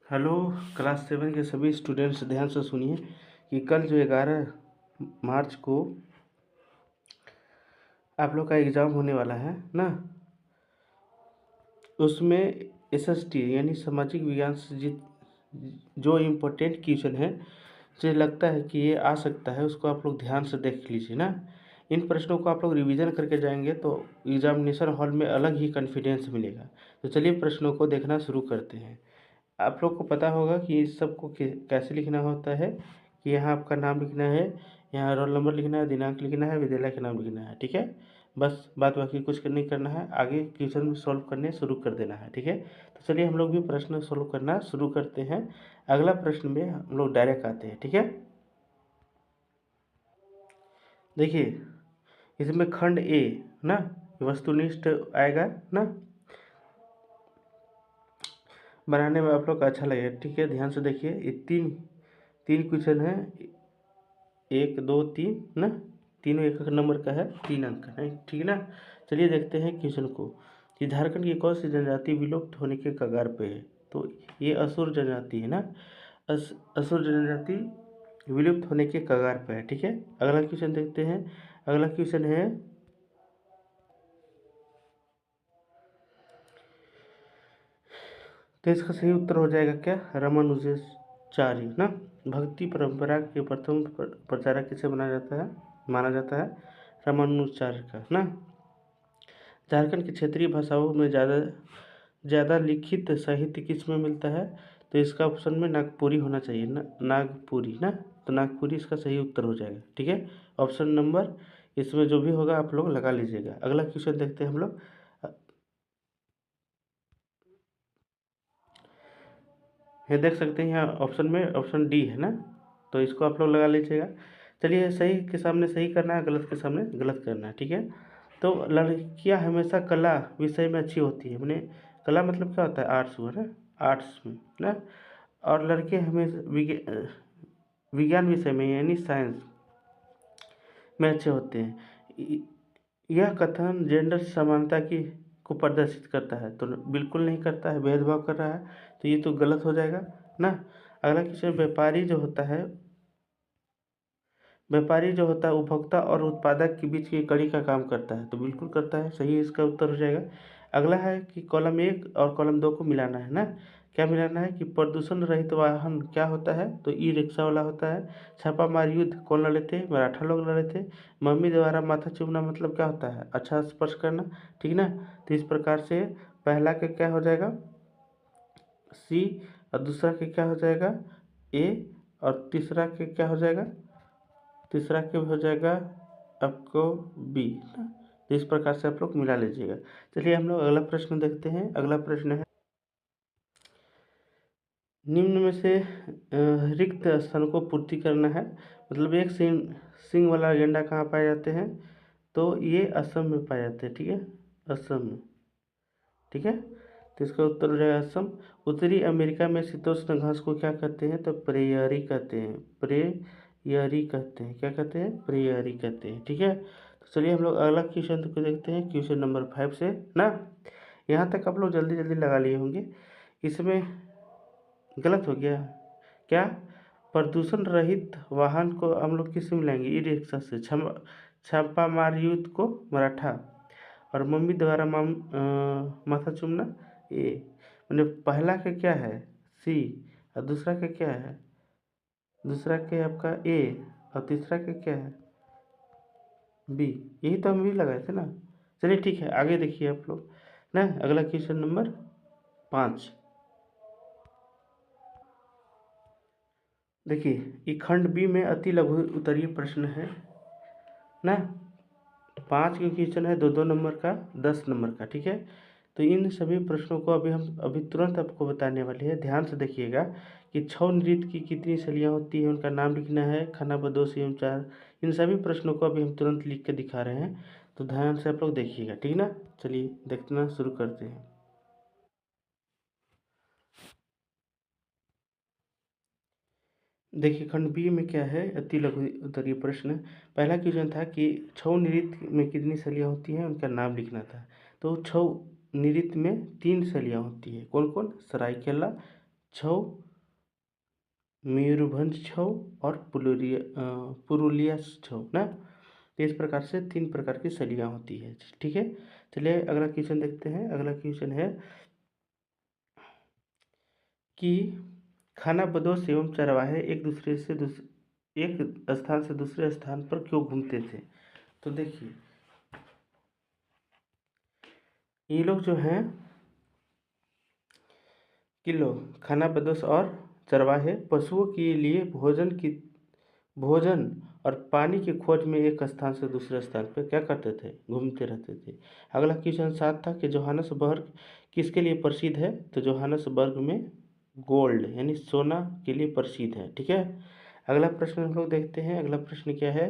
Hello class 7 के सभी students ध्यान से सुनिए कि कल जो 11 मार्च को आप लोग का एग्ज़ाम होने वाला है ना। उसमें एसएसटी यानी सामाजिक विज्ञान से जो इम्पोर्टेंट क्वेश्चन है, मुझे लगता है कि ये आ सकता है, उसको आप लोग ध्यान से देख लीजिए ना। इन प्रश्नों को आप लोग रिवीजन करके जाएंगे तो एग्जामिनेशन हॉल में अलग ही कॉन्फिडेंस मिलेगा। तो चलिए प्रश्नों को देखना शुरू करते हैं। आप लोग को पता होगा कि इस सब को कैसे लिखना होता है कि यहाँ आपका नाम लिखना है, यहाँ रोल नंबर लिखना है, दिनांक लिखना है, विद्यालय का नाम लिखना है। ठीक है, बस बात बाकी कुछ नहीं करना है, आगे क्वेश्चन सॉल्व करने शुरू कर देना है। ठीक है, तो चलिए हम लोग भी प्रश्न सॉल्व करना शुरू करते हैं। अगला प्रश्न में हम लोग डायरेक्ट आते हैं। ठीक है, देखिए इसमें खंड ए ना, वस्तुनिष्ठ आएगा ना, बनाने में आप लोग का अच्छा लगेगा। ठीक है, ध्यान से देखिए, ये तीन तीन क्वेश्चन है, 1 2 3 ना, तीनों एक एक नंबर का है, 3 अंक है। ठीक है ना। चलिए देखते हैं क्वेश्चन को कि झारखंड की कौन सी जनजाति विलुप्त होने के कगार पे है। तो ये असुर जनजाति है ना, असुर जनजाति विलुप्त होने के कगार पे है। ठीक है, अगला क्वेश्चन देखते हैं। अगला क्वेश्चन है, तो इसका सही उत्तर हो जाएगा क्या, रामानुजाचार्य ना। भक्ति परंपरा के प्रथम प्रचारक किसे माना जाता है रामानुजाचार्य का ना। झारखंड की क्षेत्रीय भाषाओं में ज़्यादा लिखित साहित्य किस में मिलता है। तो इसका ऑप्शन में नागपुरी होना चाहिए ना, नागपुरी ना। तो नागपुरी इसका सही उत्तर हो जाएगा। ठीक है, ऑप्शन नंबर इसमें जो भी होगा आप लोग लगा लीजिएगा। अगला क्वेश्चन देखते हैं हम लोग। ये देख सकते हैं यहाँ ऑप्शन में ऑप्शन डी है ना, तो इसको आप लोग लगा लीजिएगा। चलिए, सही के सामने सही करना है, गलत के सामने गलत करना है। ठीक है, तो लड़कियां हमेशा कला विषय में अच्छी होती है, मैंने कला मतलब क्या होता है, आर्ट्स हुआ ना, आर्ट्स में ना। और लड़के हमेशा विज्ञान विषय में यानी साइंस में अच्छे होते हैं। यह कथन जेंडर समानता की को प्रदर्शित करता है, तो बिल्कुल नहीं करता है, भेदभाव कर रहा है, तो ये तो गलत हो जाएगा ना। अगला क्वेश्चन, व्यापारी जो होता है उपभोक्ता और उत्पादक के बीच की कड़ी का काम करता है, तो बिल्कुल करता है, सही इसका उत्तर हो जाएगा। अगला है कि कॉलम 1 और कॉलम 2 को मिलाना है ना। क्या मिलाना है कि प्रदूषण रहित वाहन क्या होता है, तो ई रिक्शा वाला होता है। छापामार युद्ध कौन लड़े थे, मराठा लोग लड़े थे। मम्मी द्वारा माथा चूमना मतलब क्या होता है, अच्छा स्पर्श करना। ठीक ना, तो इस प्रकार से पहला का क्या हो जाएगा, सी, और दूसरा के क्या हो जाएगा, ए, और तीसरा के क्या हो जाएगा, तीसरा के हो जाएगा आपको बी ना। तो इस प्रकार से आप लोग मिला लीजिएगा। चलिए हम लोग अगला प्रश्न देखते हैं। अगला प्रश्न है, निम्न में से रिक्त स्थान को पूर्ति करना है। मतलब एक सिंह वाला गेंडा कहाँ पाए जाते हैं, तो ये असम में पाए जाते हैं। ठीक है, असम में। ठीक है, तो इसका उत्तर हो जाएगा असम। उत्तरी अमेरिका में शीतोष्ण घास को क्या कहते हैं, तो प्रेयरी कहते हैं, प्रेयरी कहते हैं। क्या कहते हैं, प्रेयरी कहते हैं। ठीक है, तो चलिए हम लोग अगला क्वेश्चन को देखते हैं, क्वेश्चन नंबर 5 से ना। यहाँ तक आप लोग जल्दी जल्दी लगा लिए होंगे। इसमें गलत हो गया क्या, प्रदूषण रहित वाहन को हम लोग किससे मिलाएंगे, ई रिक्शा से। छापा मार युद्ध को मराठा, और मम्मी द्वारा माथा चूमना ए। मैंने पहला का क्या है, सी, और दूसरा का क्या है, दूसरा के आपका ए, और तीसरा का क्या है, बी। यही तो हम भी लगाए थे ना। चलिए ठीक है, आगे देखिए आप लोग ना। अगला क्वेश्चन नंबर 5, देखिए ये खंड बी में अति लघु उत्तरीय प्रश्न है ना। 5 के क्वेश्चन है, 2 2 नंबर का, 10 नंबर का। ठीक है, तो इन सभी प्रश्नों को हम अभी तुरंत आपको बताने वाले हैं। ध्यान से देखिएगा कि छौ नृत्य की कितनी शैलियाँ होती हैं, उनका नाम लिखना है, खाना बदोश एवं चार। इन सभी प्रश्नों को अभी हम तुरंत लिख के दिखा रहे हैं, तो ध्यान से आप लोग देखिएगा। ठीक ना, चलिए देखना शुरू करते हैं। देखिए खंड बी में क्या है, अति लघु उत्तरीय प्रश्न। पहला क्वेश्चन था कि छौ नृत्य में कितनी शैलियाँ होती हैं, उनका नाम लिखना था। तो छौ नृत्य में 3 शैलियाँ होती है, कौन कौन, सरायकेला, छऊ, मयूरभंज छऊ और पुरुलिया छऊ ना। तो इस प्रकार से 3 प्रकार की शैलियाँ होती है, ठीक है। चलिए अगला क्वेश्चन देखते हैं। अगला क्वेश्चन है कि खानाबदोश एवं चरवाहे एक स्थान से दूसरे स्थान पर क्यों घूमते थे। तो देखिए ये लोग जो हैं कि लोग खानाबदोश और चरवाहे पशुओं के लिए भोजन और पानी की खोज में एक स्थान से दूसरे स्थान पर क्या करते थे, घूमते रहते थे। अगला क्वेश्चन 7 था कि जोहानसबर्ग किसके लिए प्रसिद्ध है। तो जोहानसबर्ग में गोल्ड यानी सोना के लिए प्रसिद्ध है, ठीक है। अगला प्रश्न हम लोग देखते हैं। अगला प्रश्न क्या है।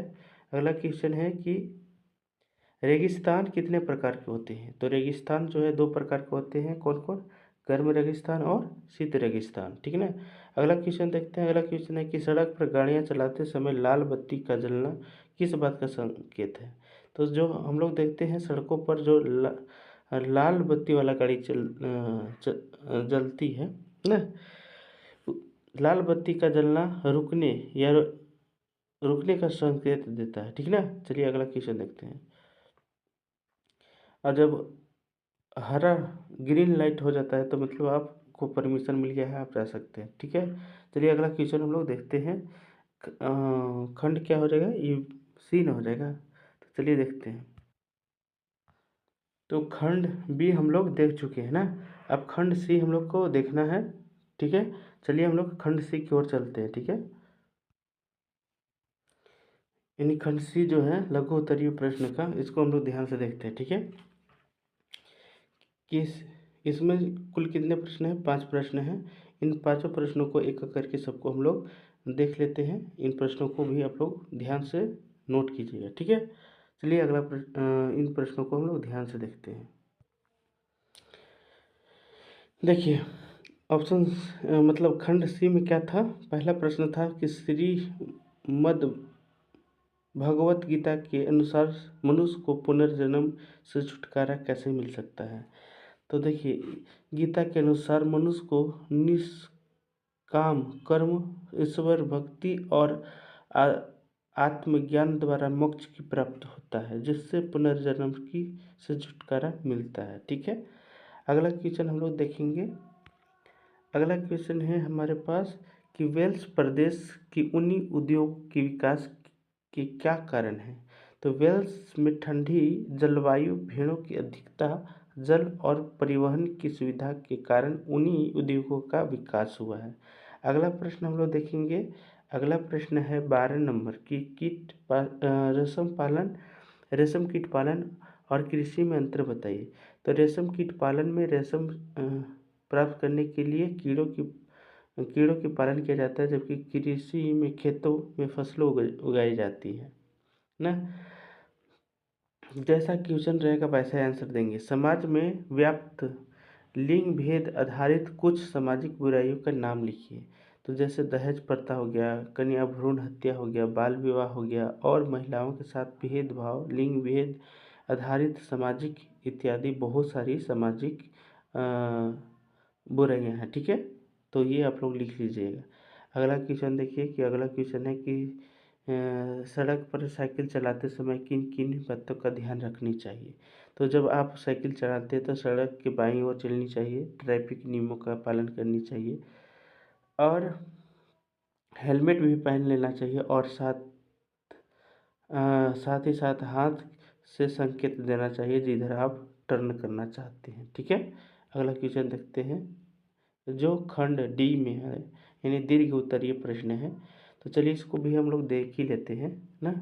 अगला क्वेश्चन है कि रेगिस्तान कितने प्रकार के होते हैं। तो रेगिस्तान जो है 2 प्रकार के होते हैं। कौन कौन, गर्म रेगिस्तान और शीत रेगिस्तान, ठीक है ना। अगला क्वेश्चन देखते हैं। अगला क्वेश्चन है कि सड़क पर गाड़ियां चलाते समय लाल बत्ती का जलना किस बात का संकेत है। तो जो हम लोग देखते हैं सड़कों पर जो लाल बत्ती वाला गाड़ी जलती है ना, लाल बत्ती का जलना रुकने का संकेत देता है, ठीक है ना। चलिए अगला क्वेश्चन देखते हैं। और जब हरा ग्रीन लाइट हो जाता है तो मतलब आपको परमिशन मिल गया है, आप जा सकते हैं, ठीक है। चलिए अगला क्वेश्चन हम लोग देखते हैं। खंड क्या हो जाएगा, ये सी न हो जाएगा। तो चलिए देखते हैं। तो खंड बी हम लोग देख चुके हैं ना, अब खंड सी हम लोग को देखना है, ठीक है। चलिए हम लोग खंड सी की ओर चलते हैं, ठीक है। यानी खंड सी जो है लघु उत्तरीय प्रश्न का, इसको हम लोग ध्यान से देखते हैं, ठीक है। कि इसमें कुल कितने प्रश्न हैं, 5 प्रश्न हैं। इन 5 प्रश्नों को एक एक करके सबको हम लोग देख लेते हैं। इन प्रश्नों को भी आप लोग ध्यान से नोट कीजिएगा, ठीक है। चलिए अगला इन प्रश्नों को हम लोग ध्यान से देखते हैं। देखिए ऑप्शन मतलब खंड सी में क्या था। पहला प्रश्न था कि मद भगवत गीता के अनुसार मनुष्य को पुनर्जन्म से छुटकारा कैसे मिल सकता है। तो देखिए गीता के अनुसार मनुष्य को निष्काम कर्म, ईश्वर भक्ति और आत्मज्ञान द्वारा मोक्ष की प्राप्त होता है, जिससे पुनर्जन्म की से छुटकारा मिलता है, ठीक है। अगला क्वेश्चन हम लोग देखेंगे। अगला क्वेश्चन है हमारे पास कि वेल्स प्रदेश की ऊनी उद्योग के विकास के क्या कारण है। तो वेल्स में ठंडी जलवायु, भेड़ों की अधिकता, जल और परिवहन की सुविधा के कारण ऊनी उद्योगों का विकास हुआ है। अगला प्रश्न हम लोग देखेंगे। अगला प्रश्न है 12 नंबर की रेशम कीट पालन और कृषि में अंतर बताइए। तो रेशम कीट पालन में रेशम प्राप्त करने के लिए कीड़ों की पालन किया जाता है, जबकि कृषि में खेतों में फसलों उगाई जाती है ना। जैसा क्वेश्चन रहेगा वैसा आंसर देंगे। समाज में व्याप्त लिंग भेद आधारित कुछ सामाजिक बुराइयों का नाम लिखिए। तो जैसे दहेज प्रथा हो गया, कन्या भ्रूण हत्या हो गया, बाल विवाह हो गया और महिलाओं के साथ भेदभाव, लिंग भेद आधारित सामाजिक इत्यादि बहुत सारी सामाजिक बुराइयां हैं, ठीक है। तो ये आप लोग लिख लीजिएगा। अगला क्वेश्चन देखिए कि अगला क्वेश्चन है कि सड़क पर साइकिल चलाते समय किन किन बातों का ध्यान रखनी चाहिए। तो जब आप साइकिल चलाते हैं तो सड़क के बाईं ओर चलनी चाहिए, ट्रैफिक नियमों का पालन करनी चाहिए और हेलमेट भी पहन लेना चाहिए और साथ ही साथ हाथ से संकेत देना चाहिए जिधर आप टर्न करना चाहते हैं, ठीक है। अगला क्वेश्चन देखते हैं जो खंड डी में है, यानी दीर्घ उत्तरीय प्रश्न है। तो चलिए इसको भी हम लोग देख ही लेते हैं ना।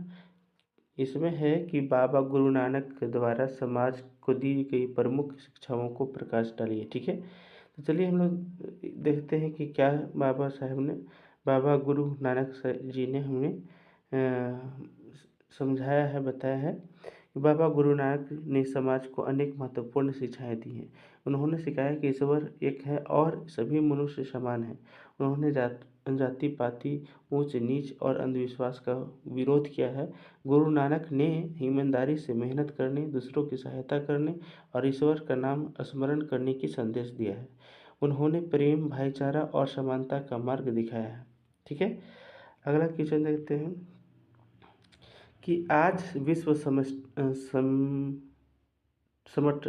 इसमें है कि बाबा गुरु नानक द्वारा समाज को दी गई प्रमुख शिक्षाओं को प्रकाश डालिए, ठीक है। तो चलिए हम लोग देखते हैं कि क्या बाबा गुरु नानक जी ने हमें समझाया है, बताया है। बाबा गुरु नानक ने समाज को अनेक महत्वपूर्ण शिक्षाएं दी हैं। उन्होंने सिखाया कि ईश्वर एक है और सभी मनुष्य समान हैं। उन्होंने जाति पाति, ऊंच नीच और अंधविश्वास का विरोध किया है। गुरु नानक ने ईमानदारी से मेहनत करने, दूसरों की सहायता करने और ईश्वर का नाम स्मरण करने की संदेश दिया है। उन्होंने प्रेम, भाईचारा और समानता का मार्ग दिखाया है। ठीक है, अगला क्वेश्चन देखते हैं कि आज विश्व समट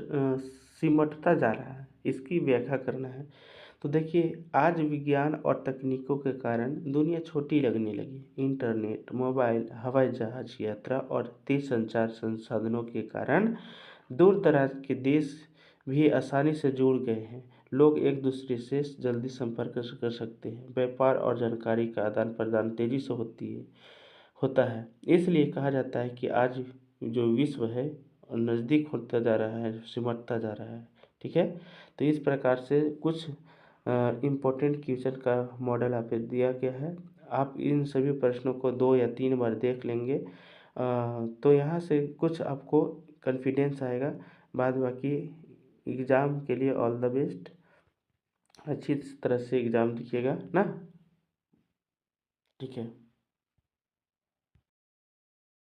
सिमटता जा रहा है, इसकी व्याख्या करना है। तो देखिए, आज विज्ञान और तकनीकों के कारण दुनिया छोटी लगने लगी। इंटरनेट, मोबाइल, हवाई जहाज यात्रा और तेज संचार संसाधनों के कारण दूर दराज के देश भी आसानी से जुड़ गए हैं। लोग एक दूसरे से जल्दी संपर्क कर सकते हैं। व्यापार और जानकारी का आदान प्रदान तेजी से होता है। इसलिए कहा जाता है कि आज जो विश्व है नज़दीक होता जा रहा है, सिमटता जा रहा है। ठीक है, तो इस प्रकार से कुछ इम्पोर्टेंट क्वेश्चन का मॉडल आप दिया गया है। आप इन सभी प्रश्नों को 2 या 3 बार देख लेंगे तो यहाँ से कुछ आपको कॉन्फिडेंस आएगा। बाद बाकी एग्ज़ाम के लिए ऑल द बेस्ट। अच्छी तरह से एग्ज़ाम दीजिएगा ना। ठीक है।